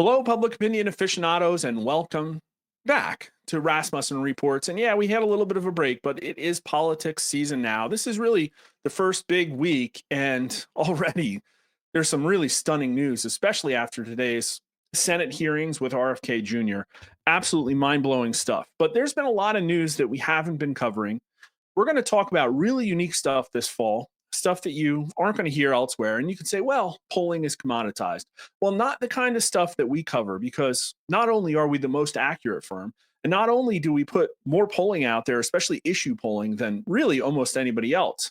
Hello, public opinion aficionados, and welcome back to Rasmussen Reports. And yeah, we had a little bit of a break, but it is politics season now. This is really the first big week, and already there's some really stunning news, especially after today's Senate hearings with RFK Jr. Absolutely mind blowing stuff. But there's been a lot of news that we haven't been covering. We're going to talk about really unique stuff this fall, stuff that you aren't going to hear elsewhere. And you can say, well, polling is commoditized. Well, not the kind of stuff that we cover, because not only are we the most accurate firm, and not only do we put more polling out there, especially issue polling, than really almost anybody else,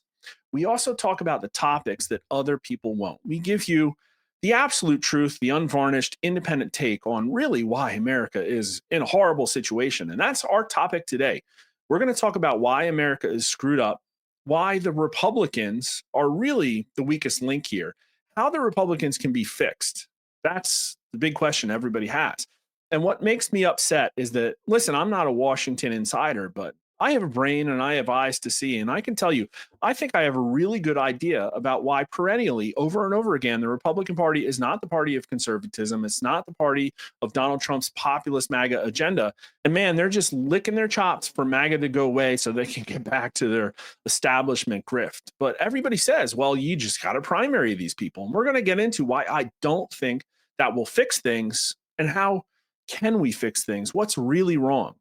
we also talk about the topics that other people won't. We give you the absolute truth, the unvarnished, independent take on really why America is in a horrible situation. And that's our topic today. We're going to talk about why America is screwed up, why the Republicans are really the weakest link here, how the Republicans can be fixed. That's the big question everybody has. And what makes me upset is that, listen, I'm not a Washington insider, but I have a brain and I have eyes to see. And I can tell you, I think I have a really good idea about why perennially, over and over again, the Republican Party is not the party of conservatism. It's not the party of Donald Trump's populist MAGA agenda. And man, they're just licking their chops for MAGA to go away so they can get back to their establishment grift. But everybody says, well, you just got to primary these people. And we're going to get into why I don't think that will fix things and how can we fix things? What's really wrong?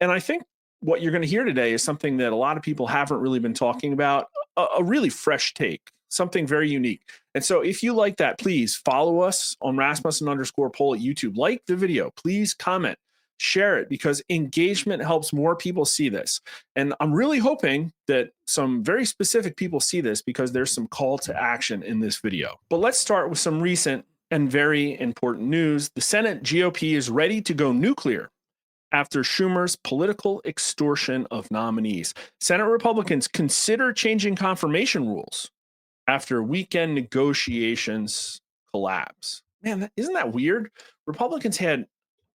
And I think what you're going to hear today is something that a lot of people haven't really been talking about, a really fresh take, something very unique. And so if you like that, please follow us on Rasmussen_poll at YouTube. Like the video, please comment, share it, because engagement helps more people see this. And I'm really hoping that some very specific people see this, because there's some call to action in this video. But let's start with some recent and very important news. The Senate GOP is ready to go nuclear after Schumer's political extortion of nominees. Senate Republicans consider changing confirmation rules after weekend negotiations collapse. Man, isn't that weird? Republicans had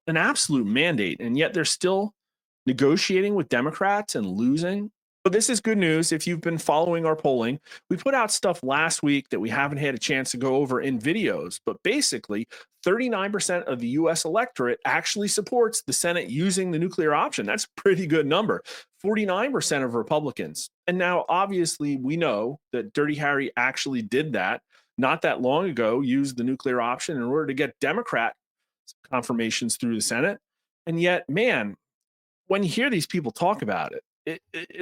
an absolute mandate, and yet they're still negotiating with Democrats and losing. But this is good news if you've been following our polling. We put out stuff last week that we haven't had a chance to go over in videos, but basically 39% of the US electorate actually supports the Senate using the nuclear option. That's a pretty good number. 49% of Republicans. And now, obviously, we know that Dirty Harry actually did that not that long ago, used the nuclear option in order to get Democrat confirmations through the Senate. And yet, man, when you hear these people talk about it,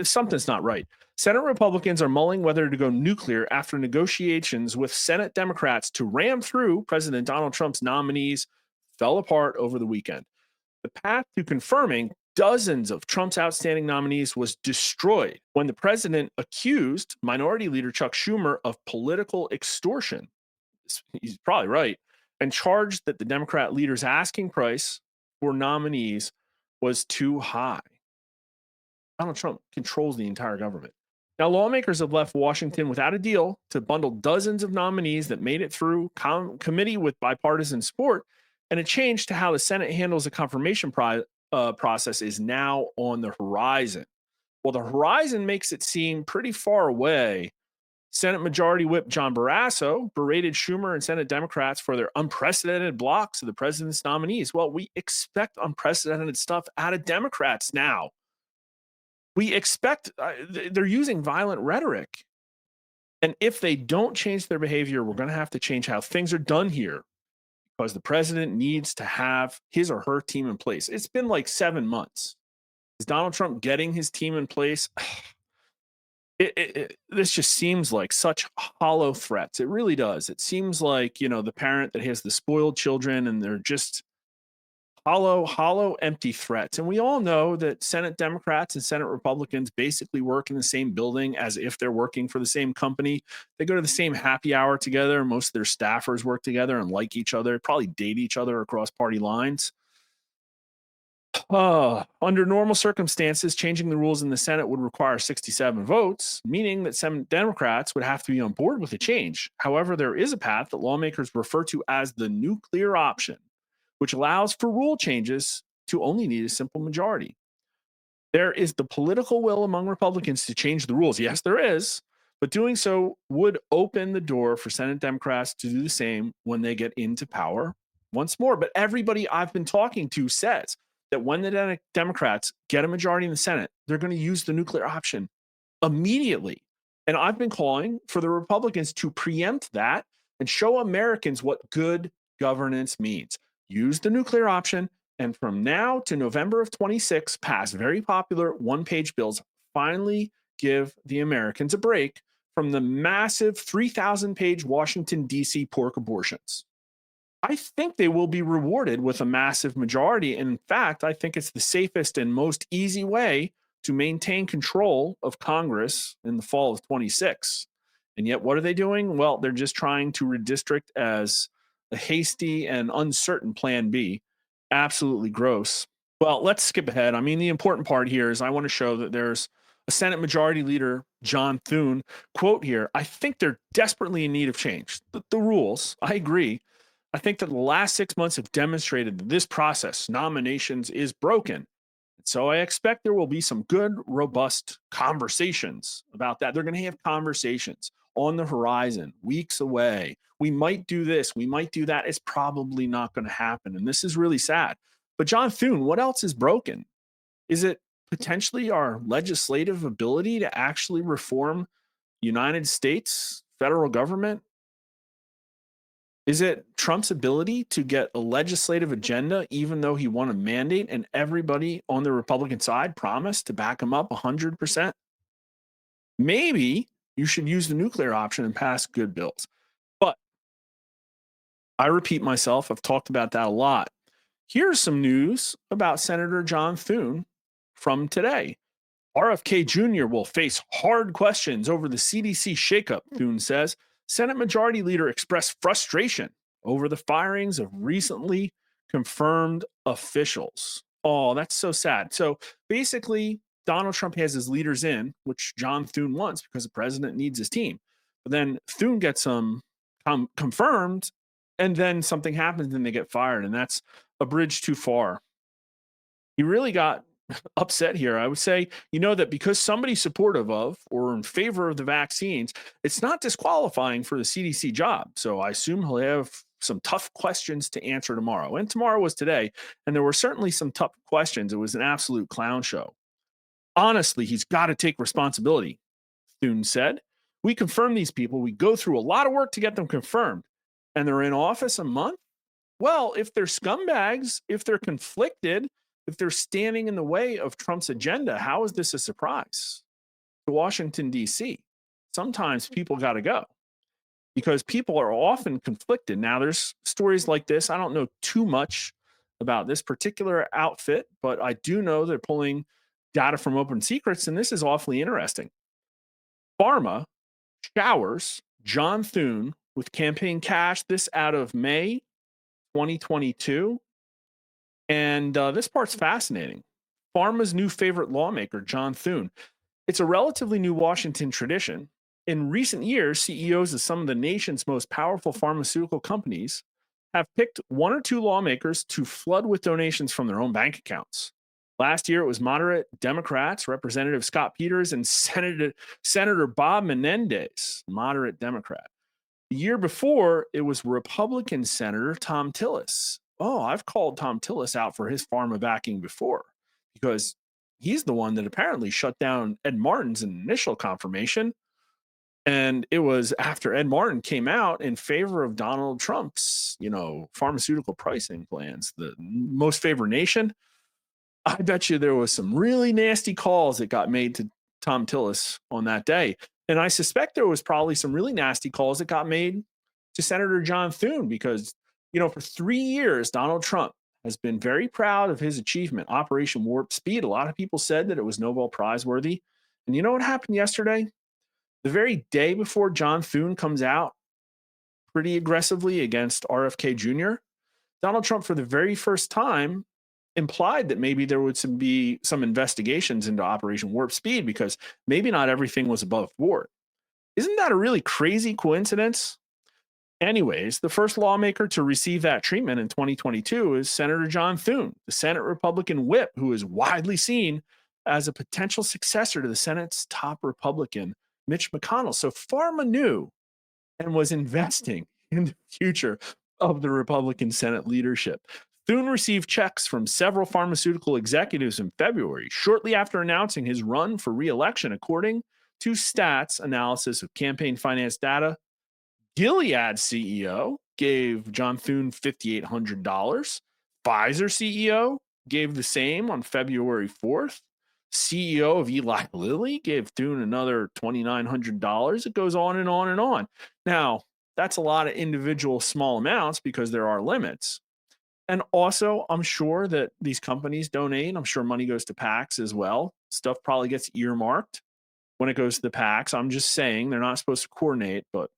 something's not right. Senate Republicans are mulling whether to go nuclear after negotiations with Senate Democrats to ram through President Donald Trump's nominees fell apart over the weekend. The path to confirming dozens of Trump's outstanding nominees was destroyed when the president accused Minority Leader Chuck Schumer of political extortion. He's probably right. And charged that the Democrat leader's asking price for nominees was too high. Donald Trump controls the entire government. Now, lawmakers have left Washington without a deal to bundle dozens of nominees that made it through committee with bipartisan support, and a change to how the Senate handles the confirmation process is now on the horizon. Well, the horizon makes it seem pretty far away. Senate Majority Whip John Barrasso berated Schumer and Senate Democrats for their unprecedented blocks of the president's nominees. Well, we expect unprecedented stuff out of Democrats now. We expect they're using violent rhetoric. And if they don't change their behavior, we're going to have to change how things are done here, because the president needs to have his or her team in place. It's been like 7 months. Is Donald Trump getting his team in place? This just seems like such hollow threats. It really does. It seems like, the parent that has the spoiled children, and they're just hollow, empty threats. And we all know that Senate Democrats and Senate Republicans basically work in the same building as if they're working for the same company. They go to the same happy hour together. Most of their staffers work together and like each other, probably date each other across party lines. Under normal circumstances, changing the rules in the Senate would require 67 votes, meaning that some Democrats would have to be on board with the change. However, there is a path that lawmakers refer to as the nuclear option, which allows for rule changes to only need a simple majority. There is the political will among Republicans to change the rules. Yes, there is, but doing so would open the door for Senate Democrats to do the same when they get into power. once more. But everybody I've been talking to says that when the Democrats get a majority in the Senate, they're going to use the nuclear option immediately. And I've been calling for the Republicans to preempt that and show Americans what good governance means. Use the nuclear option, and from now to November of 26, pass very popular one-page bills. Finally, give the Americans a break from the massive 3,000-page Washington, D.C. pork abortions. I think they will be rewarded with a massive majority. And in fact, I think it's the safest and most easy way to maintain control of Congress in the fall of 26. And yet, what are they doing? Well, they're just trying to redistrict as a hasty and uncertain plan B. Absolutely gross. Well, let's skip ahead. I mean, the important part here is I want to show that there's a Senate Majority Leader, John Thune, quote here, I think they're desperately in need of change. The rules, I agree. I think that the last 6 months have demonstrated that this process, nominations, is broken. So I expect there will be some good, robust conversations about that. They're going to have conversations on the horizon, weeks away. We might do this, we might do that. It's probably not going to happen. And this is really sad. But John Thune, what else is broken? Is it potentially our legislative ability to actually reform United States federal government? Is it Trump's ability to get a legislative agenda, even though he won a mandate and everybody on the Republican side promised to back him up 100%? Maybe you should use the nuclear option and pass good bills. But I repeat myself, I've talked about that a lot. Here's some news about Senator John Thune from today. RFK Jr. will face hard questions over the CDC shakeup, Thune says. Senate Majority Leader expressed frustration over the firings of recently confirmed officials. Oh, that's so sad. So basically, Donald Trump has his leaders in, which John Thune wants because the president needs his team. But then Thune gets them confirmed, and then something happens and they get fired. And that's a bridge too far. He really got upset here. I would say, that because somebody's supportive of or in favor of the vaccines, it's not disqualifying for the CDC job. So I assume he'll have some tough questions to answer tomorrow. And tomorrow was today, and there were certainly some tough questions. It was an absolute clown show. Honestly, he's got to take responsibility, Thune said. We confirm these people. We go through a lot of work to get them confirmed, and they're in office a month. Well, if they're scumbags, if they're conflicted, if they're standing in the way of Trump's agenda, how is this a surprise to Washington, D.C.? Sometimes people got to go because people are often conflicted. Now, there's stories like this. I don't know too much about this particular outfit, but I do know they're pulling data from Open Secrets, and this is awfully interesting. Pharma showers John Thune with campaign cash, this out of May 2022. And this part's fascinating. Pharma's new favorite lawmaker, John Thune. It's a relatively new Washington tradition. In recent years, CEOs of some of the nation's most powerful pharmaceutical companies have picked one or two lawmakers to flood with donations from their own bank accounts. Last year, it was moderate Democrats, Representative Scott Peters, and Senator Bob Menendez, moderate Democrat. The year before, it was Republican Senator Thom Tillis. Oh, I've called Thom Tillis out for his pharma backing before because he's the one that apparently shut down Ed Martin's initial confirmation. And it was after Ed Martin came out in favor of Donald Trump's, pharmaceutical pricing plans, the most favored nation. I bet you there was some really nasty calls that got made to Thom Tillis on that day. And I suspect there was probably some really nasty calls that got made to Senator John Thune because, for 3 years, Donald Trump has been very proud of his achievement, Operation Warp Speed. A lot of people said that it was Nobel Prize worthy. And you know what happened yesterday? The very day before John Thune comes out pretty aggressively against RFK Jr., Donald Trump, for the very first time, implied that maybe there would be some investigations into Operation Warp Speed because maybe not everything was above board. Isn't that a really crazy coincidence? Anyways, the first lawmaker to receive that treatment in 2022 is Senator John Thune, the Senate Republican whip, who is widely seen as a potential successor to the Senate's top Republican, Mitch McConnell. So Pharma knew and was investing in the future of the Republican Senate leadership. Thune received checks from several pharmaceutical executives in February, shortly after announcing his run for re-election, according to Stats analysis of campaign finance data. Gilead CEO gave John Thune $5,800. Pfizer CEO gave the same on February 4th. CEO of Eli Lilly gave Thune another $2,900. It goes on and on and on. Now, that's a lot of individual small amounts because there are limits. And also, I'm sure that these companies donate. I'm sure money goes to PACs as well. Stuff probably gets earmarked when it goes to the PACs. I'm just saying they're not supposed to coordinate, but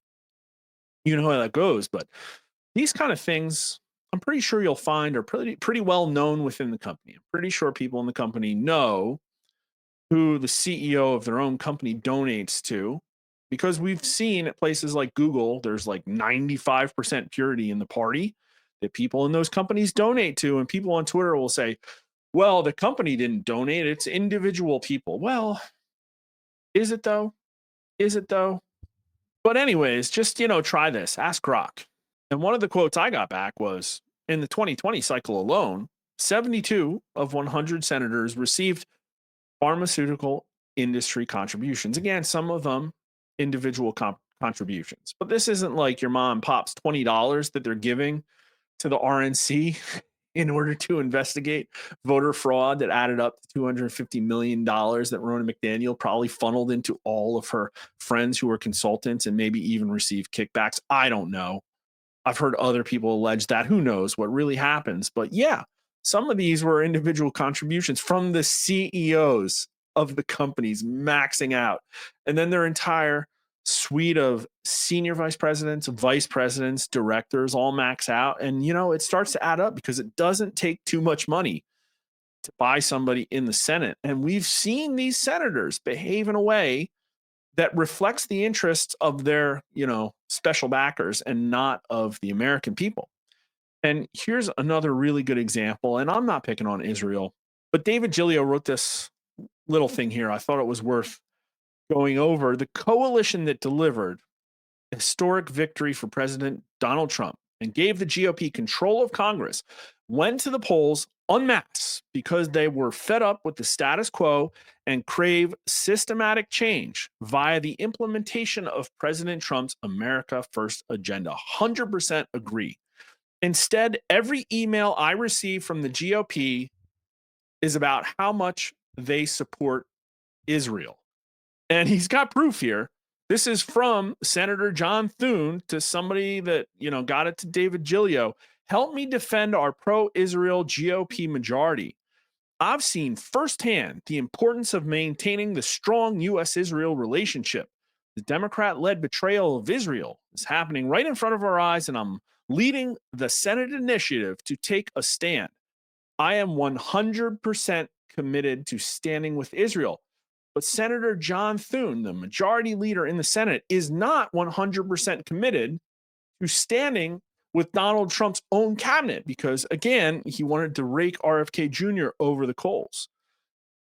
you know how that goes. But these kind of things, I'm pretty sure you'll find are pretty well known within the company. I'm pretty sure people in the company know who the CEO of their own company donates to, because we've seen at places like Google, there's like 95% purity in the party that people in those companies donate to. And people on Twitter will say, well, the company didn't donate, it's individual people. Well, is it though? Is it though? But anyways, just, try this. Ask Grok. And one of the quotes I got back was, in the 2020 cycle alone, 72 of 100 senators received pharmaceutical industry contributions. Again, some of them individual contributions. But this isn't like your mom and pop's $20 that they're giving to the RNC in order to investigate voter fraud that added up to $250 million that Ronna McDaniel probably funneled into all of her friends who were consultants and maybe even received kickbacks. I don't know. I've heard other people allege that. Who knows what really happens? But yeah, some of these were individual contributions from the CEOs of the companies maxing out. And then their entire suite of senior vice presidents, directors all max out. And, it starts to add up because it doesn't take too much money to buy somebody in the Senate. And we've seen these senators behave in a way that reflects the interests of their, special backers and not of the American people. And here's another really good example. And I'm not picking on Israel, but David Gilio wrote this little thing here. I thought it was worth going over. The coalition that delivered a historic victory for President Donald Trump and gave the GOP control of Congress went to the polls en masse because they were fed up with the status quo and crave systematic change via the implementation of President Trump's America First agenda. 100% agree. Instead, every email I receive from the GOP is about how much they support Israel. And he's got proof here. This is from Senator John Thune to somebody that, got it to David Gilio. Help me defend our pro-Israel GOP majority. I've seen firsthand the importance of maintaining the strong U.S.-Israel relationship. The Democrat-led betrayal of Israel is happening right in front of our eyes, and I'm leading the Senate initiative to take a stand. I am 100% committed to standing with Israel. But Senator John Thune, the majority leader in the Senate, is not 100% committed to standing with Donald Trump's own cabinet because, again, he wanted to rake RFK Jr. over the coals.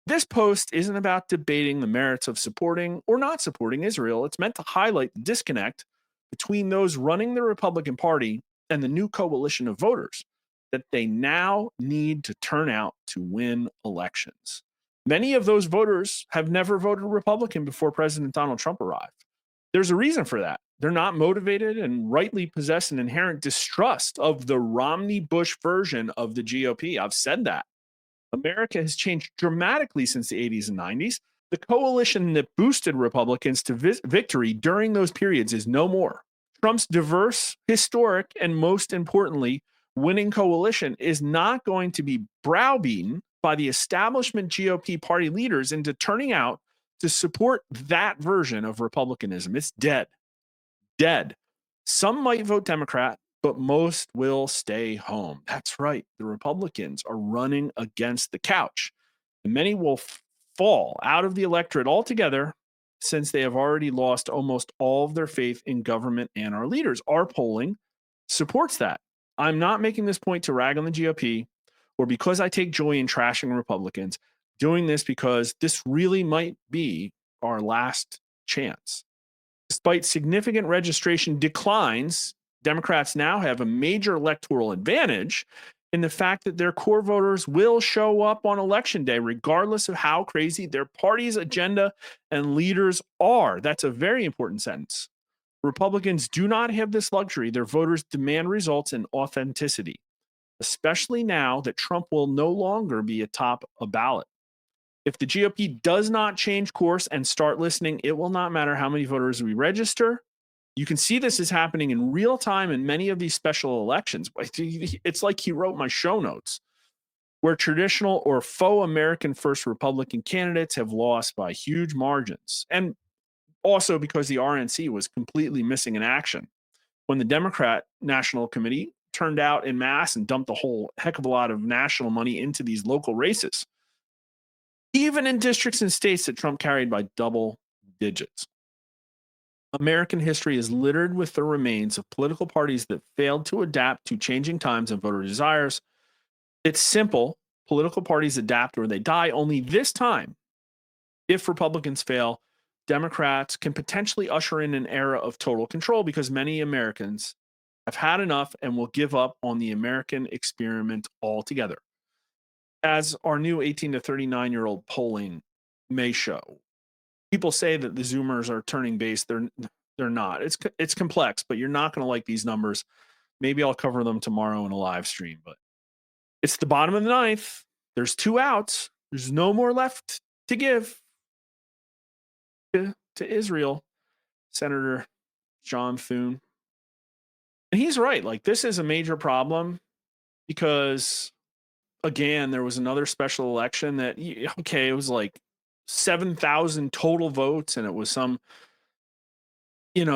This post isn't about debating the merits of supporting or not supporting Israel. It's meant to highlight the disconnect between those running the Republican Party and the new coalition of voters that they now need to turn out to win elections. Many of those voters have never voted Republican before President Donald Trump arrived. There's a reason for that. They're not motivated and rightly possess an inherent distrust of the Romney-Bush version of the GOP. I've said that. America has changed dramatically since the 80s and 90s. The coalition that boosted Republicans to victory during those periods is no more. Trump's diverse, historic, and most importantly, winning coalition is not going to be browbeaten by the establishment GOP party leaders into turning out to support that version of Republicanism. It's dead. Dead. Some might vote Democrat, but most will stay home. That's right. The Republicans are running against the couch. And many will fall out of the electorate altogether since they have already lost almost all of their faith in government and our leaders. Our polling supports that. I'm not making this point to rag on the GOP or because I take joy in trashing Republicans. Doing this because this really might be our last chance. Despite significant registration declines Democrats now have a major electoral advantage in the fact that their core voters will show up on election day, regardless of how crazy their party's agenda and leaders are. That's a very important sentence. Republicans do not have this luxury. Their voters demand results and authenticity, especially now that Trump will no longer be atop a ballot. If the GOP does not change course and start listening, it will not matter how many voters we register. You can see this is happening in real time in many of these special elections. It's like he wrote my show notes, where traditional or faux American first Republican candidates have lost by huge margins. And also because the RNC was completely missing in action when the Democrat National Committee turned out en masse and dumped a whole heck of a lot of national money into these local races, even in districts and states that Trump carried by double digits. American history is littered with the remains of political parties that failed to adapt to changing times and voter desires. It's simple. Political parties adapt or they die. Only this time, if Republicans fail, Democrats can potentially usher in an era of total control because many Americans have had enough and will give up on the American experiment altogether. As our new 18 to 39-year-old polling may show, people say that the Zoomers are turning base. They're not. It's complex, but you're not going to like these numbers. Maybe I'll cover them tomorrow in a live stream, but it's the bottom of the ninth. There's 2 outs. There's no more left to give to Israel, Senator John Thune. And he's right. Like, this is a major problem because, again, there was another special election that, okay, it was like 7,000 total votes, and it was some,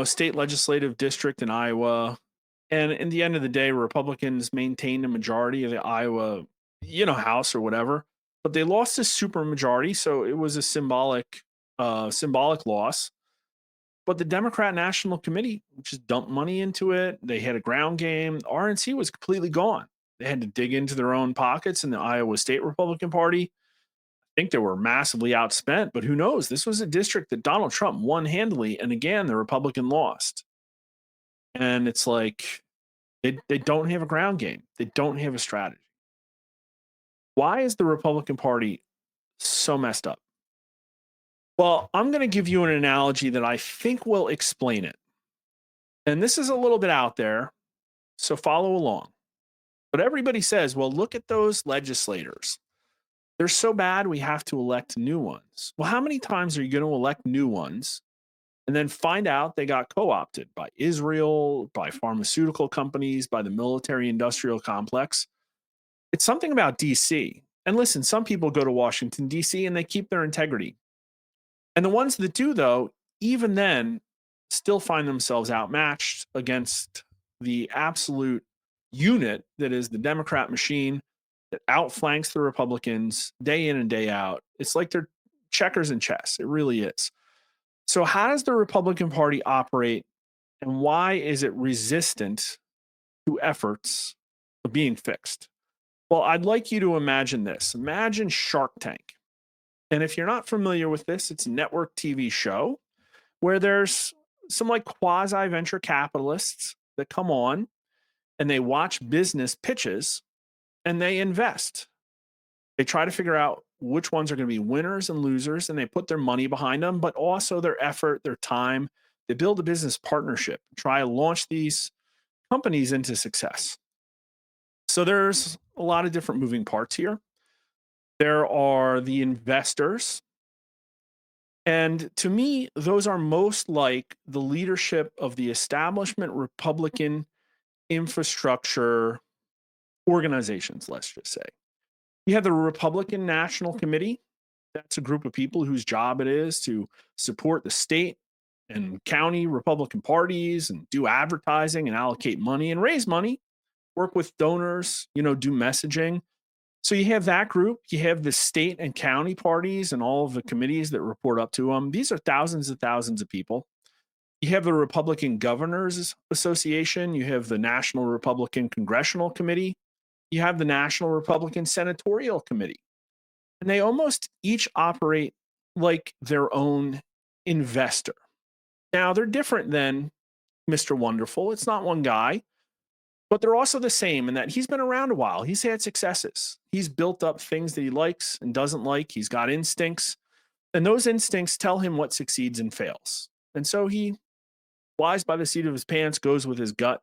state legislative district in Iowa. And in the end of the day, Republicans maintained a majority of the Iowa, House or whatever, but they lost a super majority. So it was a symbolic loss. But the Democrat National Committee just dumped money into it. They had a ground game. The RNC was completely gone. They had to dig into their own pockets in the Iowa State Republican Party. I think they were massively outspent, but who knows? This was a district that Donald Trump won handily. And again, the Republican lost. And it's like they don't have a ground game. They don't have a strategy. Why is the Republican Party so messed up? Well, I'm going to give you an analogy that I think will explain it. And this is a little bit out there, so follow along. But everybody says, well, look at those legislators. They're so bad, we have to elect new ones. Well, how many times are you going to elect new ones and then find out they got co-opted by Israel, by pharmaceutical companies, by the military industrial complex? It's something about DC. And listen, some people go to Washington, DC, and they keep their integrity. And the ones that do, though, even then, still find themselves outmatched against the absolute unit that is the Democrat machine that outflanks the Republicans day in and day out. It's like they're checkers and chess. It really is. So, how does the Republican Party operate, and why is it resistant to efforts of being fixed? Well, I'd like you to imagine this. Imagine Shark Tank. And if you're not familiar with this, it's a network TV show where there's some like quasi venture capitalists that come on and they watch business pitches and they invest. They try to figure out which ones are going to be winners and losers, and they put their money behind them, but also their effort, their time. They build a business partnership, try to launch these companies into success. So there's a lot of different moving parts here. There are the investors. And to me, those are most like the leadership of the establishment Republican infrastructure organizations, let's just say. You have the Republican National Committee. That's a group of people whose job it is to support the state and county Republican parties and do advertising and allocate money and raise money, work with donors, do messaging. So you have that group, you have the state and county parties and all of the committees that report up to them. These are thousands and thousands of people. You have the Republican Governors Association, you have the National Republican Congressional Committee, you have the National Republican Senatorial Committee. And they almost each operate like their own investor. Now, they're different than Mr. Wonderful. It's not one guy, but they're also the same in that he's been around a while. He's had successes. He's built up things that he likes and doesn't like. He's got instincts, and those instincts tell him what succeeds and fails. And so he flies by the seat of his pants, goes with his gut.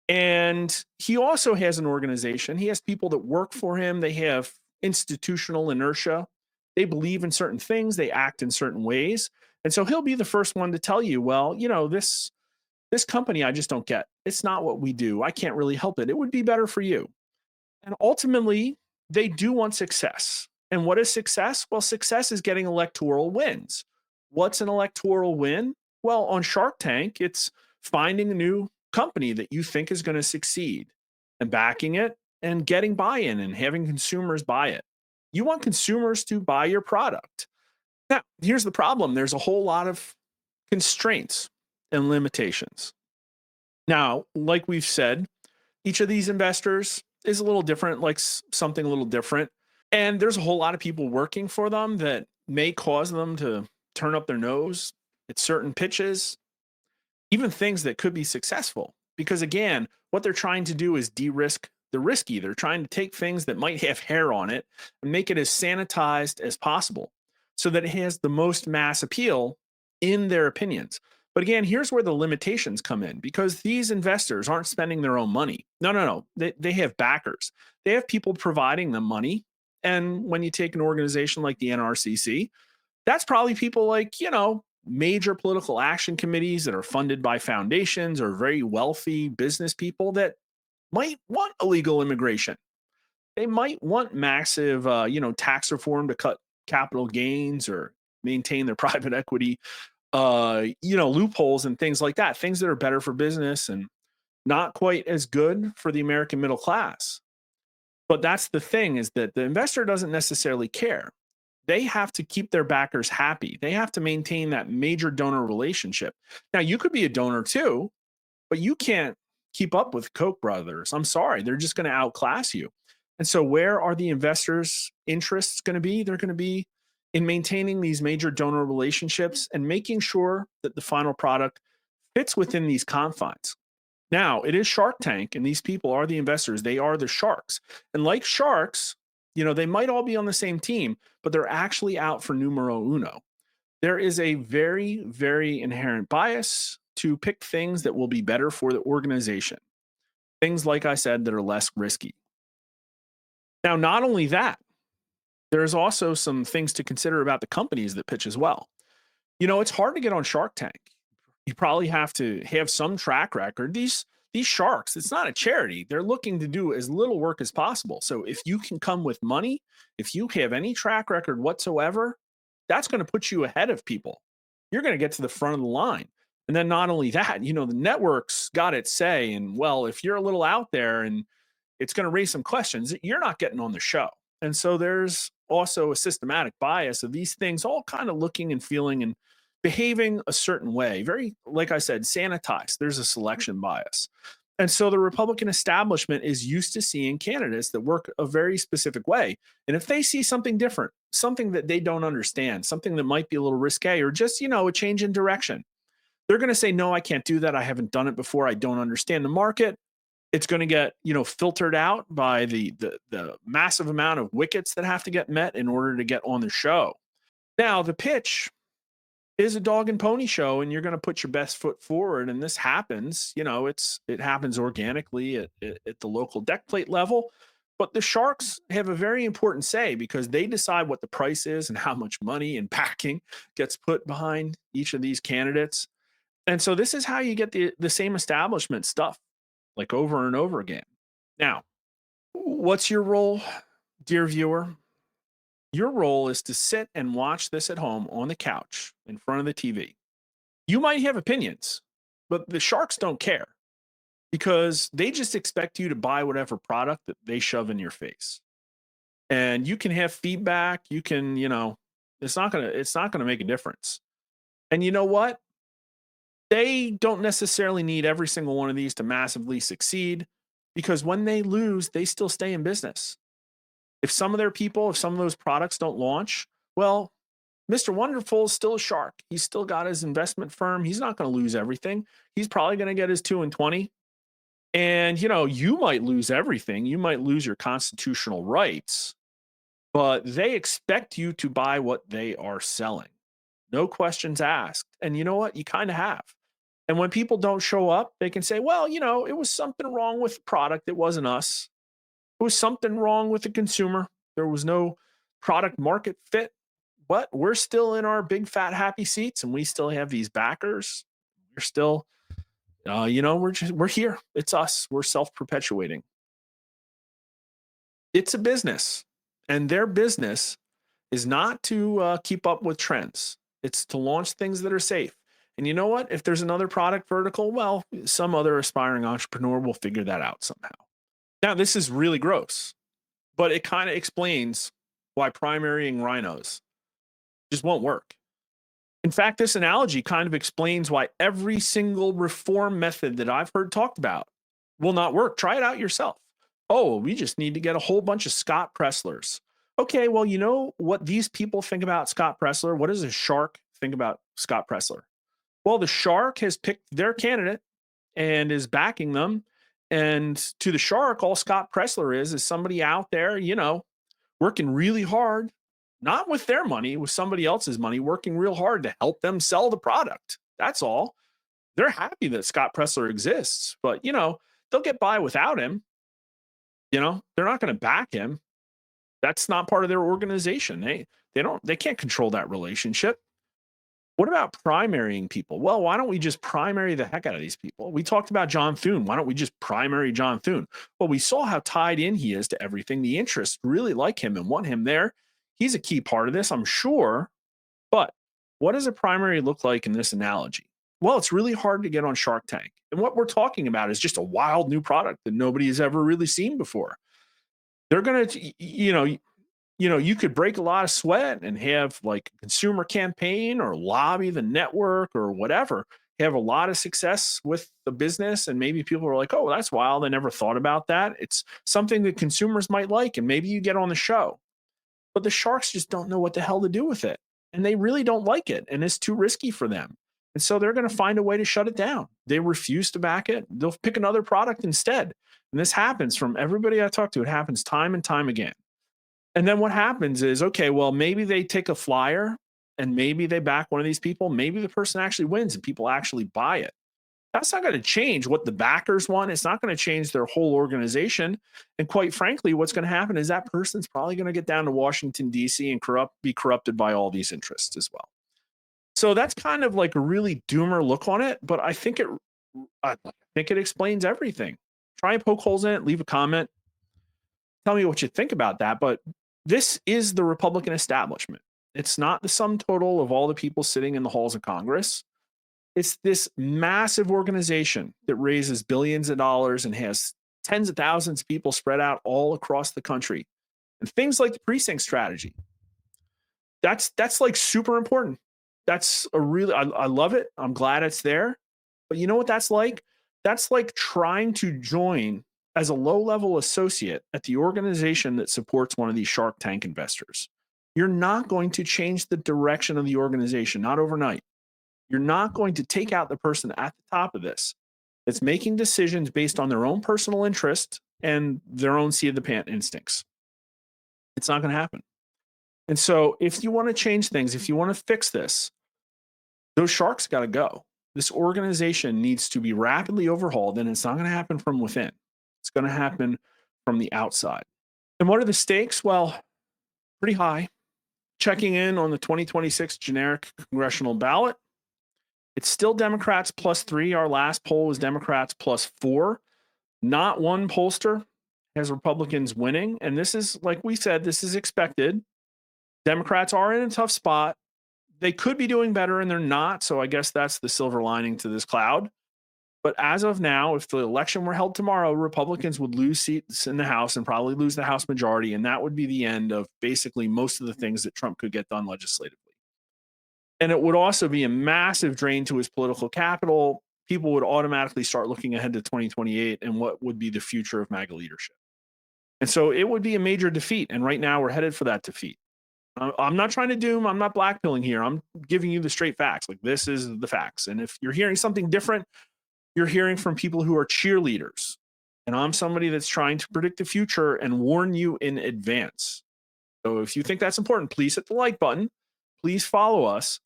And he also has an organization. He has people that work for him. They have institutional inertia. They believe in certain things, they act in certain ways. And so he'll be the first one to tell you, well, this company I just don't get. It's not what we do. I can't really help it. It would be better for you. And ultimately, they do want success. And what is success? Well, success is getting electoral wins. What's an electoral win? Well, on Shark Tank, it's finding a new company that you think is going to succeed and backing it and getting buy in and having consumers buy it. You want consumers to buy your product. Now, here's the problem there's a whole lot of constraints and limitations. Now, like we've said, each of these investors is a little different, likes something a little different. And there's a whole lot of people working for them that may cause them to turn up their nose at certain pitches, even things that could be successful. Because again, what they're trying to do is de risk the risky. They're trying to take things that might have hair on it and make it as sanitized as possible so that it has the most mass appeal in their opinions. But again, here's where the limitations come in because these investors aren't spending their own money. No, no, no. They have backers, they have people providing them money. And when you take an organization like the NRCC, that's probably people like, major political action committees that are funded by foundations or very wealthy business people that might want illegal immigration. They might want massive, tax reform to cut capital gains or maintain their private equity, loopholes and things like that, things that are better for business and not quite as good for the American middle class. But that's the thing is that the investor doesn't necessarily care. They have to keep their backers happy. They have to maintain that major donor relationship. Now, you could be a donor too, but you can't keep up with Koch brothers. I'm sorry, they're just going to outclass you. And so, where are the investors' interests going to be? They're going to be in maintaining these major donor relationships and making sure that the final product fits within these confines. Now, it is Shark Tank, and these people are the investors. They are the sharks. And like sharks, they might all be on the same team, but they're actually out for numero uno. There is a very, very inherent bias to pick things that will be better for the organization. Things, like I said, that are less risky. Now, not only that, there's also some things to consider about the companies that pitch as well. It's hard to get on Shark Tank. You probably have to have some track record. These sharks, it's not a charity. They're looking to do as little work as possible. So if you can come with money, if you have any track record whatsoever, that's going to put you ahead of people. You're going to get to the front of the line. And then not only that, the network's got its say. And well, if you're a little out there and it's going to raise some questions, you're not getting on the show. And so there's also a systematic bias of these things all kind of looking and feeling and behaving a certain way. Very, like I said, sanitized. There's a selection bias. And so the Republican establishment is used to seeing candidates that work a very specific way. And if they see something different, something that they don't understand, something that might be a little risque or just, a change in direction, they're going to say, no, I can't do that. I haven't done it before. I don't understand the market. It's going to get, filtered out by the massive amount of wickets that have to get met in order to get on the show. Now, the pitch is a dog and pony show, and you're going to put your best foot forward. And this happens, it happens organically at the local deck plate level. But the Sharks have a very important say because they decide what the price is and how much money and backing gets put behind each of these candidates. And so this is how you get the same establishment stuff like over and over again. Now, what's your role, dear viewer? Your role is to sit and watch this at home on the couch in front of the TV. You might have opinions, but the Sharks don't care because they just expect you to buy whatever product that they shove in your face. And you can have feedback, you can, it's not going to make a difference. And you know what? They don't necessarily need every single one of these to massively succeed because when they lose, they still stay in business. If some of their people, if some of those products don't launch, well, Mr. Wonderful is still a shark. He's still got his investment firm. He's not going to lose everything. He's probably going to get his 2 and 20. And, you might lose everything. You might lose your constitutional rights, but they expect you to buy what they are selling. No questions asked. And you know what? You kind of have. And when people don't show up, they can say, well, it was something wrong with the product. It wasn't us. It was something wrong with the consumer. There was no product market fit, but we're still in our big fat happy seats and we still have these backers. We're still, we're here. It's us. We're self perpetuating. It's a business, and their business is not to keep up with trends. It's to launch things that are safe. And you know what? If there's another product vertical, well, some other aspiring entrepreneur will figure that out somehow. Now, this is really gross, but it kind of explains why primarying rhinos just won't work. In fact, this analogy kind of explains why every single reform method that I've heard talked about will not work. Try it out yourself. Oh, we just need to get a whole bunch of Scott Presslers. Okay, well, you know what these people think about Scott Presler? What does a shark think about Scott Presler? Well, the shark has picked their candidate and is backing them. And to the shark, all Scott Presler is somebody out there, working really hard, not with their money, with somebody else's money, working real hard to help them sell the product. That's all. They're happy that Scott Presler exists, but they'll get by without him. They're not going to back him. That's not part of their organization. They can't control that relationship. What about primarying people? Well, why don't we just primary the heck out of these people? We talked about John Thune. Why don't we just primary John Thune? Well, we saw how tied in he is to everything. The interests really like him and want him there. He's a key part of this, I'm sure. But what does a primary look like in this analogy? Well, it's really hard to get on Shark Tank. And what we're talking about is just a wild new product that nobody has ever really seen before. They're going to, you could break a lot of sweat and have like a consumer campaign or lobby the network or whatever, have a lot of success with the business. And maybe people are like, oh, that's wild. I never thought about that. It's something that consumers might like. And maybe you get on the show, but the sharks just don't know what the hell to do with it. And they really don't like it. And it's too risky for them. And so they're going to find a way to shut it down. They refuse to back it. They'll pick another product instead. And this happens from everybody I talk to. It happens time and time again. And then what happens is, okay, well, maybe they take a flyer and maybe they back one of these people. Maybe the person actually wins and people actually buy it. That's not going to change what the backers want. It's not going to change their whole organization. And quite frankly, what's going to happen is that person's probably going to get down to Washington, D.C. and be corrupted by all these interests as well. So that's kind of like a really doomer look on it. But I think it explains everything. Try and poke holes in it. Leave a comment. Tell me what you think about that. But this is the Republican establishment. It's not the sum total of all the people sitting in the halls of Congress. It's this massive organization that raises billions of dollars and has tens of thousands of people spread out all across the country. And things like the precinct strategy. That's like super important. That's I love it. I'm glad it's there. But you know what that's like? That's like trying to join as a low-level associate at the organization that supports one of these Shark Tank investors. You're not going to change the direction of the organization, not overnight. You're not going to take out the person at the top of this that's making decisions based on their own personal interest and their own seat of the pant instincts. It's not going to happen. And so if you want to change things, if you want to fix this, those sharks got to go. This organization needs to be rapidly overhauled, and it's not going to happen from within. It's going to happen from the outside. And what are the stakes? Well, pretty high. Checking in on the 2026 generic congressional ballot. It's still Democrats +3. Our last poll was Democrats +4. Not one pollster has Republicans winning. And this is, like we said, this is expected. Democrats are in a tough spot. They could be doing better and they're not. So I guess that's the silver lining to this cloud. But as of now, if the election were held tomorrow, Republicans would lose seats in the House and probably lose the House majority. And that would be the end of basically most of the things that Trump could get done legislatively. And it would also be a massive drain to his political capital. People would automatically start looking ahead to 2028 and what would be the future of MAGA leadership. And so it would be a major defeat. And right now we're headed for that defeat. I'm not trying to doom. I'm not blackpilling here. I'm giving you the straight facts. Like, this is the facts. And if you're hearing something different, you're hearing from people who are cheerleaders. And I'm somebody that's trying to predict the future and warn you in advance. So if you think that's important, please hit the like button. Please follow us.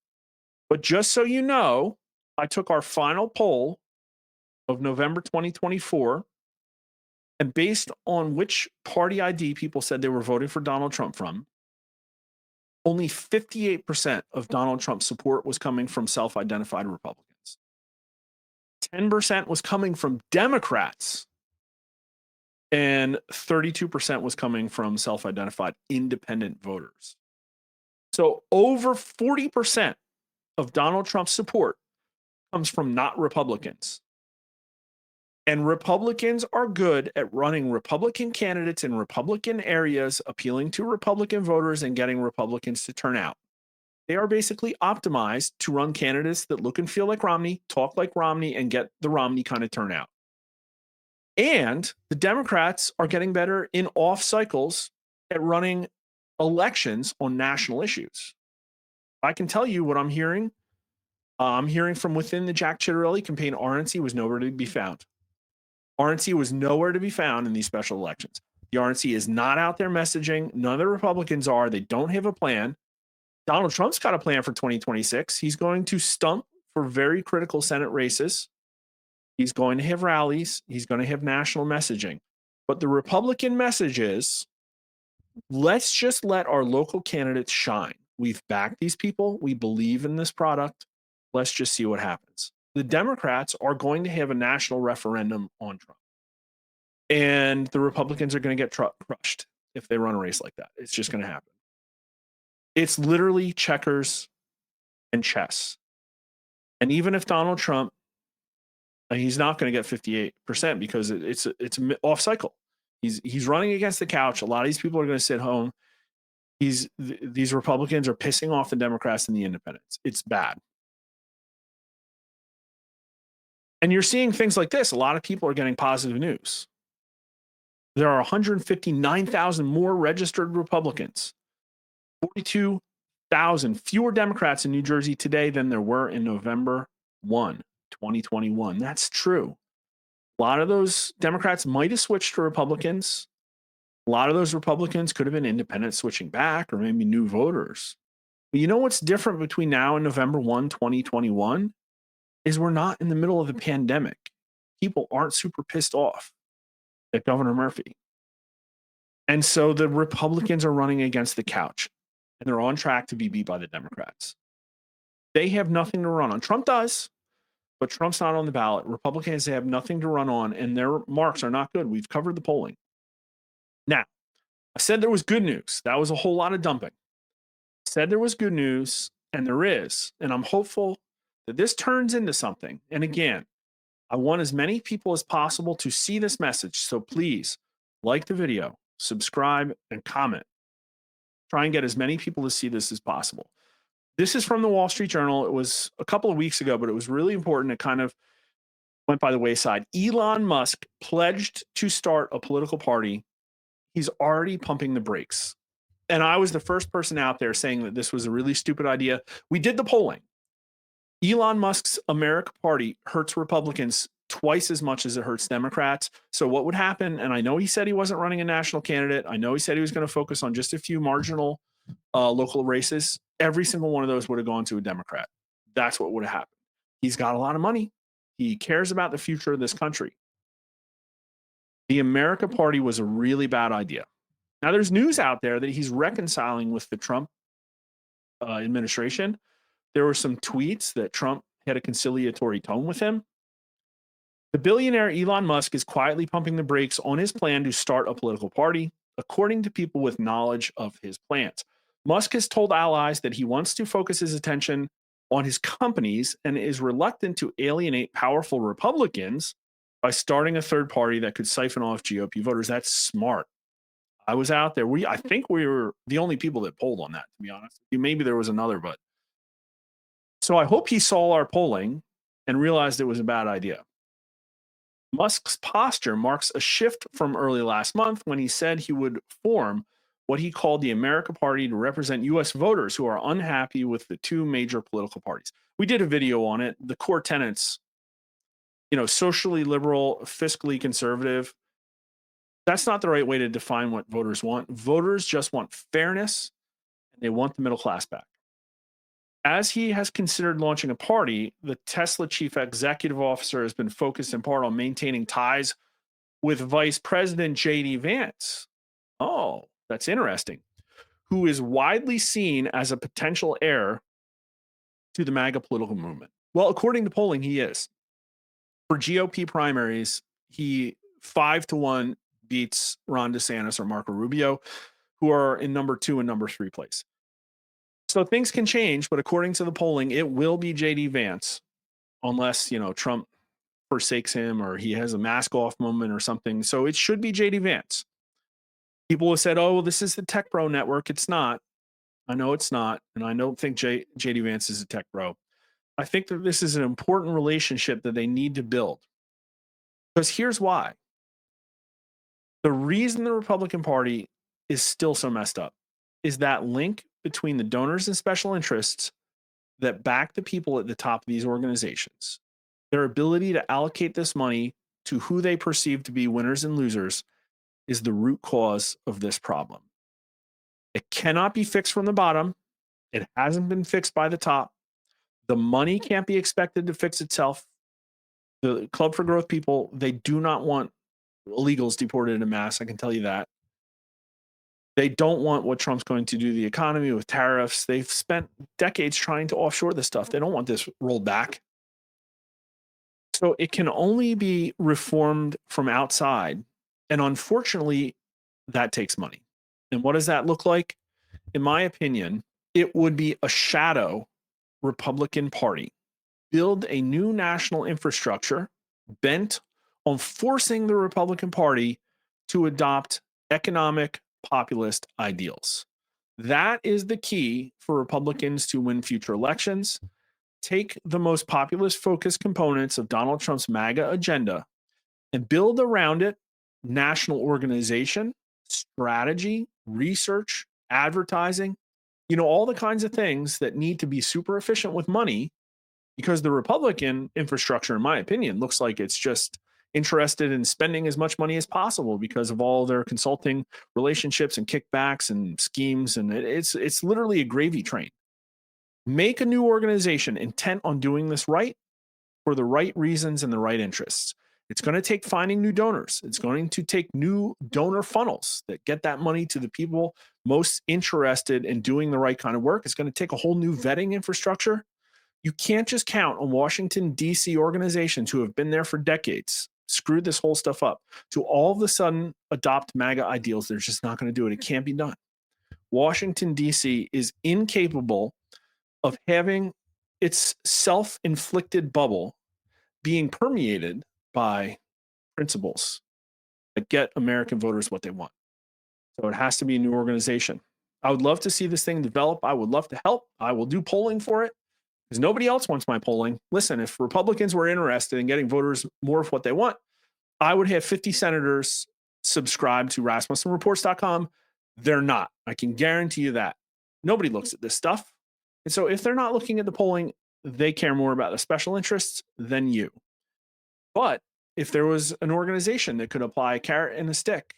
But just so you know, I took our final poll of November 2024. And based on which party ID people said they were voting for Donald Trump from, only 58% of Donald Trump's support was coming from self-identified Republicans. 10% was coming from Democrats. And 32% was coming from self-identified independent voters. So over 40% of Donald Trump's support comes from not Republicans. And Republicans are good at running Republican candidates in Republican areas, appealing to Republican voters and getting Republicans to turn out. They are basically optimized to run candidates that look and feel like Romney, talk like Romney, and get the Romney kind of turnout. And the Democrats are getting better in off cycles at running elections on national issues. I can tell you what I'm hearing. I'm hearing from within the Jack Ciattarelli campaign, RNC was nowhere to be found. RNC was nowhere to be found in these special elections. The RNC is not out there messaging. None of the Republicans are. They don't have a plan. Donald Trump's got a plan for 2026. He's going to stump for very critical Senate races. He's going to have rallies. He's going to have national messaging. But the Republican message is, let's just let our local candidates shine. We've backed these people. We believe in this product. Let's just see what happens. The Democrats are going to have a national referendum on Trump. And the Republicans are going to get crushed if they run a race like that. It's just going to happen. It's literally checkers and chess. And even if Donald Trump, he's not going to get 58% because it's off cycle. He's running against the couch. A lot of these people are going to sit home. These Republicans are pissing off the Democrats and the independents. It's bad. And you're seeing things like this. A lot of people are getting positive news. There are 159,000 more registered Republicans, 42,000 fewer Democrats in New Jersey today than there were in November 1, 2021. That's true. A lot of those Democrats might have switched to Republicans. A lot of those Republicans could have been independents switching back, or maybe new voters. But you know what's different between now and November 1, 2021 is we're not in the middle of the pandemic. People aren't super pissed off at Governor Murphy. And so the Republicans are running against the couch, and they're on track to be beat by the Democrats. They have nothing to run on. Trump does, but Trump's not on the ballot. Republicans have nothing to run on, and their marks are not good. We've covered the polling. Now, I said there was good news. That was a whole lot of dumping. Said there was good news, and there is. And I'm hopeful that this turns into something. And again, I want as many people as possible to see this message. So please like the video, subscribe, and comment. Try and get as many people to see this as possible. This is from the Wall Street Journal. It was a couple of weeks ago, but it was really important. It kind of went by the wayside. Elon Musk pledged to start a political party. He's already pumping the brakes. And I was the first person out there saying that this was a really stupid idea. We did the polling. Elon Musk's America Party hurts Republicans twice as much as it hurts Democrats. So what would happen? And I know he said he wasn't running a national candidate. I know he said he was going to focus on just a few marginal local races. Every single one of those would have gone to a Democrat. That's what would have happened. He's got a lot of money. He cares about the future of this country. The America Party was a really bad idea. Now, there's news out there that he's reconciling with the Trump administration. There were some tweets that Trump had a conciliatory tone with him. The billionaire Elon Musk is quietly pumping the brakes on his plan to start a political party, according to people with knowledge of his plans. Musk has told allies that he wants to focus his attention on his companies and is reluctant to alienate powerful Republicans by starting a third party that could siphon off GOP voters. That's smart. I was out there. I think we were the only people that polled on that, to be honest. Maybe there was another, but. So I hope he saw our polling and realized it was a bad idea. Musk's posture marks a shift from early last month when he said he would form what he called the America Party to represent U.S. voters who are unhappy with the two major political parties. We did a video on it. The core tenets, socially liberal, fiscally conservative. That's not the right way to define what voters want. Voters just want fairness, and they want the middle class back. As he has considered launching a party, the Tesla chief executive officer has been focused in part on maintaining ties with Vice President J.D. Vance. Oh, that's interesting. Who is widely seen as a potential heir to the MAGA political movement. Well, according to polling, he is. For GOP primaries, he 5-1 beats Ron DeSantis or Marco Rubio, who are in number 2 and number 3 place. So things can change, but according to the polling, it will be JD Vance, unless, Trump forsakes him or he has a mask off moment or something. So it should be JD Vance. People have said, oh, well, this is the Tech Bro network. It's not. I know it's not. And I don't think JD Vance is a tech bro. I think that this is an important relationship that they need to build. Because here's why. The reason the Republican Party is still so messed up is that link between the donors and special interests that back the people at the top of these organizations. Their ability to allocate this money to who they perceive to be winners and losers is the root cause of this problem. It cannot be fixed from the bottom. It hasn't been fixed by the top. The money can't be expected to fix itself. The Club for Growth people, they do not want illegals deported en masse. I can tell you that. They don't want what Trump's going to do to the economy with tariffs. They've spent decades trying to offshore this stuff. They don't want this rolled back. So it can only be reformed from outside. And unfortunately, that takes money. And what does that look like? In my opinion, it would be a shadow Republican Party. Build a new national infrastructure bent on forcing the Republican Party to adopt economic populist ideals. That is the key for Republicans to win future elections. Take the most populist focused components of Donald Trump's MAGA agenda and build around it national organization, strategy, research, advertising, all the kinds of things that need to be super efficient with money, because the Republican infrastructure, in my opinion, looks like it's just interested in spending as much money as possible because of all their consulting relationships and kickbacks and schemes. And it's literally a gravy train. Make a new organization intent on doing this right for the right reasons and the right interests. It's going to take finding new donors. It's going to take new donor funnels that get that money to the people most interested in doing the right kind of work. It's going to take a whole new vetting infrastructure. You can't just count on Washington, D.C. organizations who have been there for decades, screwed this whole stuff up, to all of a sudden adopt MAGA ideals. They're just not going to do it. It can't be done. Washington, D.C. is incapable of having its self-inflicted bubble being permeated by principles that get American voters what they want. So it has to be a new organization. I would love to see this thing develop. I would love to help. I will do polling for it because nobody else wants my polling. Listen, if Republicans were interested in getting voters more of what they want, I would have 50 senators subscribe to RasmussenReports.com. They're not. I can guarantee you that. Nobody looks at this stuff. And so if they're not looking at the polling, they care more about the special interests than you. But if there was an organization that could apply a carrot and a stick,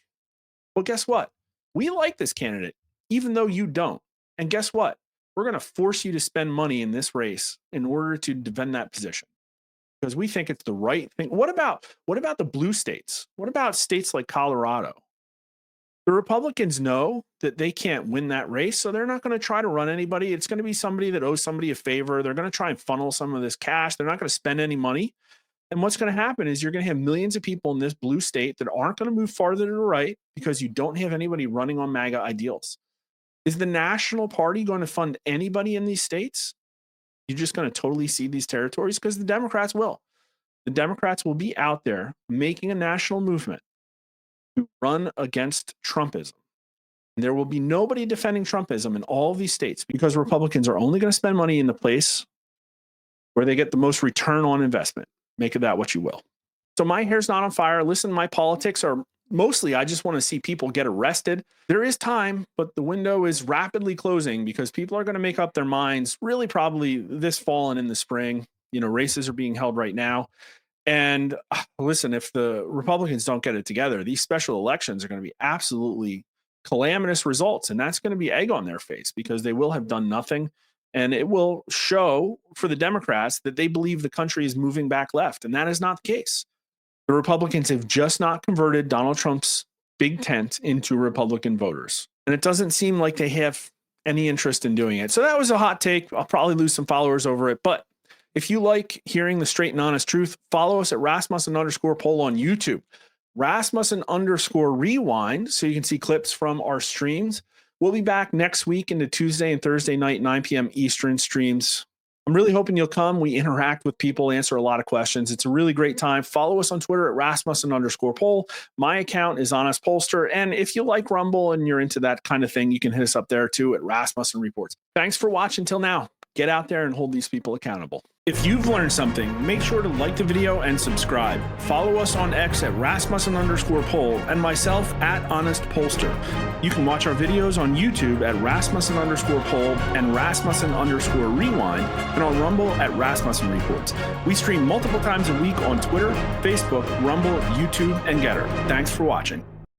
well, guess what? We like this candidate, even though you don't. And guess what? We're going to force you to spend money in this race in order to defend that position because we think it's the right thing. What about the blue states? What about states like Colorado? The Republicans know that they can't win that race, so they're not going to try to run anybody. It's going to be somebody that owes somebody a favor. They're going to try and funnel some of this cash. They're not going to spend any money. And what's going to happen is you're going to have millions of people in this blue state that aren't going to move farther to the right because you don't have anybody running on MAGA ideals. Is the National Party going to fund anybody in these states? You're just going to totally cede these territories because the Democrats will. The Democrats will be out there making a national movement to run against Trumpism. And there will be nobody defending Trumpism in all of these states because Republicans are only going to spend money in the place where they get the most return on investment. Make of that what you will. So my hair's not on fire. Listen, my politics are mostly I just want to see people get arrested. There is time, but the window is rapidly closing because people are going to make up their minds really probably this fall and in the spring. Races are being held right now. And listen, if the Republicans don't get it together, these special elections are going to be absolutely calamitous results. And that's going to be egg on their face because they will have done nothing. And it will show for the Democrats that they believe the country is moving back left. And that is not the case. The Republicans have just not converted Donald Trump's big tent into Republican voters. And it doesn't seem like they have any interest in doing it. So that was a hot take. I'll probably lose some followers over it. But if you like hearing the straight and honest truth, follow us at Rasmussen_poll on YouTube. Rasmussen_rewind, so you can see clips from our streams. We'll be back next week into Tuesday and Thursday night, 9 p.m. Eastern streams. I'm really hoping you'll come. We interact with people, answer a lot of questions. It's a really great time. Follow us on Twitter at Rasmussen_poll. My account is Honest Pollster. And if you like Rumble and you're into that kind of thing, you can hit us up there too at Rasmussen Reports. Thanks for watching till now. Get out there and hold these people accountable. If you've learned something, make sure to like the video and subscribe. Follow us on X at Rasmussen_poll and myself at Honest Pollster. You can watch our videos on YouTube at Rasmussen_poll and Rasmussen_rewind and on Rumble at Rasmussen Reports. We stream multiple times a week on Twitter, Facebook, Rumble, YouTube, and Getter. Thanks for watching.